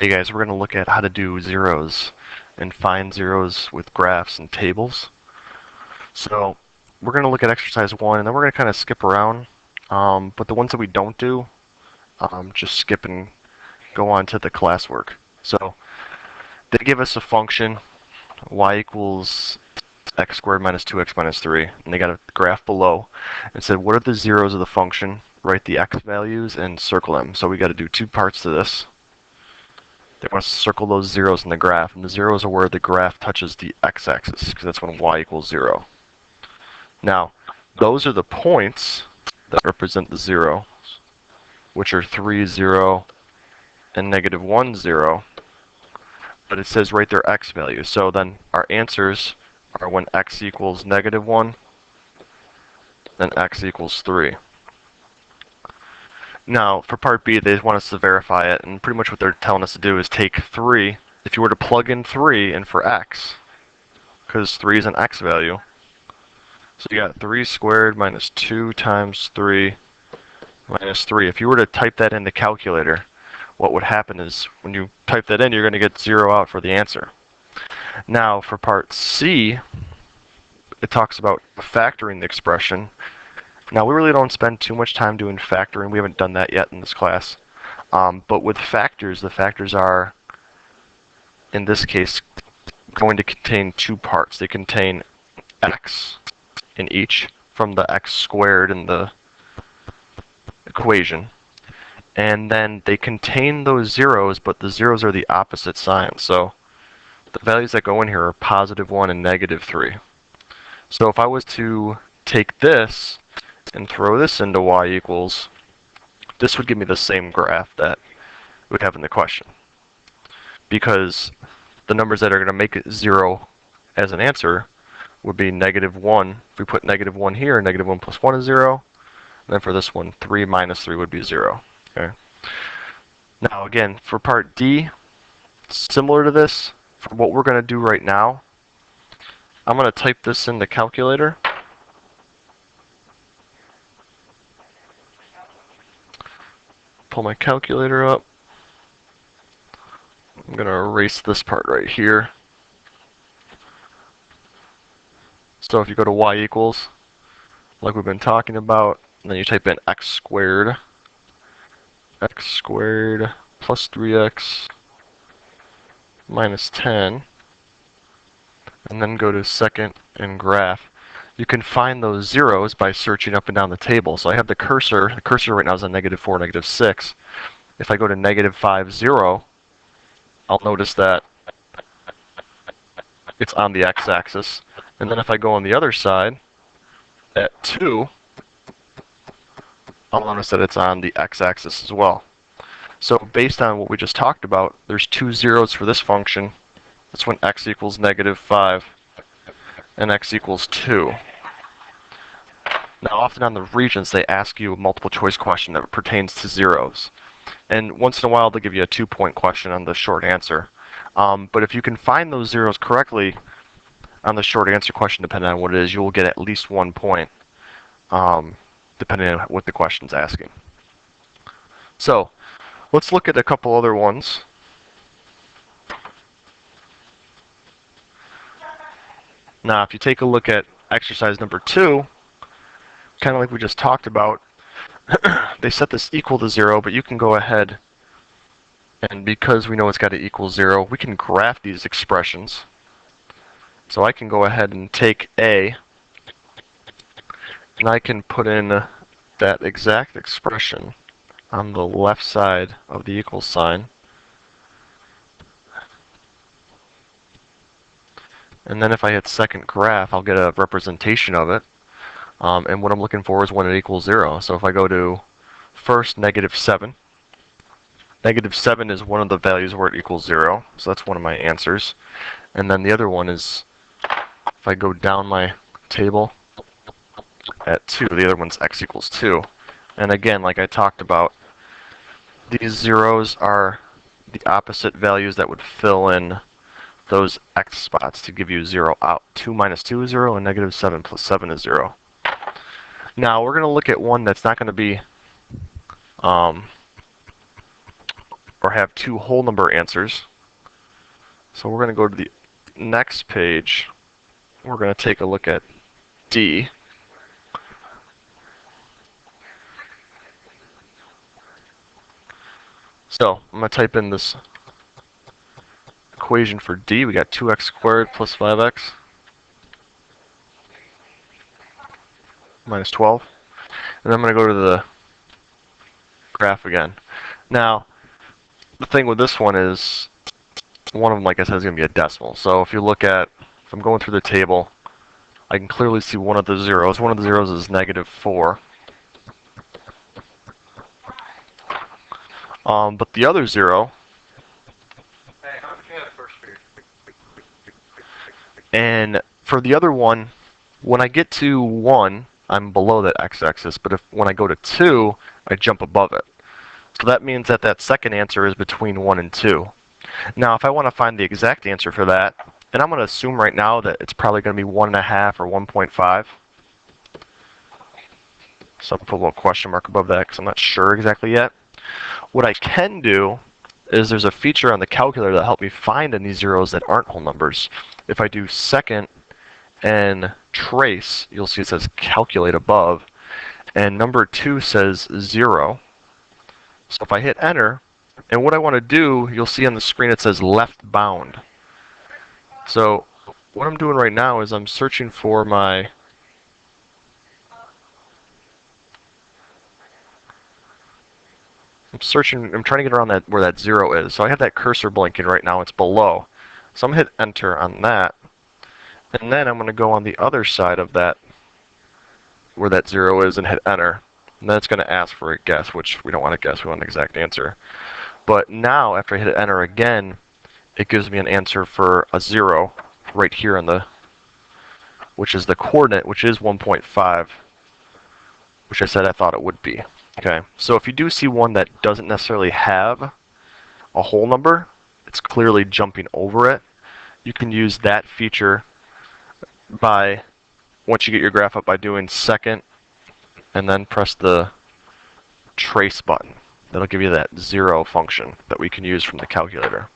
Hey guys, we're going to look at how to do zeros and find zeros with graphs and tables. So we're going to look at exercise 1 and then we're going to kind of skip around. But the ones that we don't do, just skip and go on to the classwork. So they give us a function y equals x squared minus 2x minus 3, and they got a graph below and said what are the zeros of the function, write the x values and circle them. So we got to do two parts to this. They want us to circle those zeros in the graph, and the zeros are where the graph touches the x-axis, because that's when y equals 0. Now, those are the points that represent the zero, which are 3, 0, and negative 1, 0. But it says write their x values. So then our answers are when x equals negative 1, then x equals 3. Now, for part B, they want us to verify it, and pretty much what they're telling us to do is take 3. If you were to plug in 3 in for x, because 3 is an x value, so you got 3 squared minus 2 times 3 minus 3. If you were to type that in the calculator, what would happen is when you type that in, you're going to get 0 out for the answer. Now, for part C, it talks about factoring the expression. Now, we really don't spend too much time doing factoring. We haven't done that yet in this class. But with factors, the factors are, in this case, going to contain two parts. They contain x in each from the x squared in the equation. And then they contain those zeros, but the zeros are the opposite sign. So the values that go in here are positive 1 and negative 3. So if I was to take this and throw this into y equals, this would give me the same graph that we would have in the question. Because the numbers that are going to make it 0 as an answer would be negative 1. If we put negative 1 here, negative 1 plus 1 is 0. And then for this one, 3 minus 3 would be 0. Okay. Now again, for part D, similar to this, for what we're going to do right now, I'm going to type this in the calculator. Pull my calculator up. I'm going to erase this part right here. So if you go to y equals, like we've been talking about, and then you type in x squared plus 3x minus 10, and then go to second and graph. You can find those zeros by searching up and down the table. So I have the cursor right now is on negative 4, negative 6. If I go to negative 5, 0, I'll notice that it's on the x-axis. And then if I go on the other side, at 2, I'll notice that it's on the x-axis as well. So based on what we just talked about, there's two zeros for this function. That's when x equals negative 5 and x equals 2. Now often on the regions they ask you a multiple choice question that pertains to zeros. And once in a while they'll give you a 2-point question on the short answer. But if you can find those zeros correctly on the short answer question, depending on what it is, you will get at least 1 point, depending on what the question's asking. So let's look at a couple other ones. Now, if you take a look at exercise number 2, kind of like we just talked about, they set this equal to 0, but you can go ahead, and because we know it's got to equal 0, we can graph these expressions. So I can go ahead and take A, and I can put in that exact expression on the left side of the equal sign. And then if I hit second graph, I'll get a representation of it. And what I'm looking for is when it equals 0. So if I go to first, negative 7. Negative 7 is one of the values where it equals 0. So that's one of my answers. And then the other one is, if I go down my table at 2, the other one's x equals 2. And again, like I talked about, these zeros are the opposite values that would fill in those x spots to give you 0 out. 2 minus 2 is 0, and negative 7 plus 7 is 0. Now, we're going to look at one that's not going to be or have two whole number answers. So we're going to go to the next page. We're going to take a look at D. So I'm going to type in this equation for D. We got 2x squared plus 5x minus 12. And I'm going to go to the graph again. Now, the thing with this one is, one of them, like I said, is going to be a decimal. So if you look at, if I'm going through the table, I can clearly see one of the zeros. One of the zeros is -4. But the other zero, and for the other one, when I get to 1, I'm below that x-axis, but when I go to 2, I jump above it. So that means that that second answer is between 1 and 2. Now, if I want to find the exact answer for that, and I'm going to assume right now that it's probably going to be 1.5 or 1.5. So I'll put a little question mark above that because I'm not sure exactly yet. What I can do is there's a feature on the calculator that helps me find any zeros that aren't whole numbers. If I do second and trace, you'll see it says calculate above, and number 2 says 0. So if I hit enter, and what I want to do, you'll see on the screen it says left bound. So what I'm doing right now is I'm searching for my I'm trying to get around that where that 0 is. So I have that cursor blinking right now, it's below. So I'm going to hit enter on that. And then I'm going to go on the other side of that, where that 0 is, and hit enter. And then it's going to ask for a guess, which we don't want to guess, we want an exact answer. But now, after I hit enter again, it gives me an answer for a 0 right here on the, which is the coordinate, which is 1.5, which I said I thought it would be. Okay, so if you do see one that doesn't necessarily have a whole number, it's clearly jumping over it, you can use that feature by, once you get your graph up, by doing second and then press the trace button. That'll give you that 0 function that we can use from the calculator.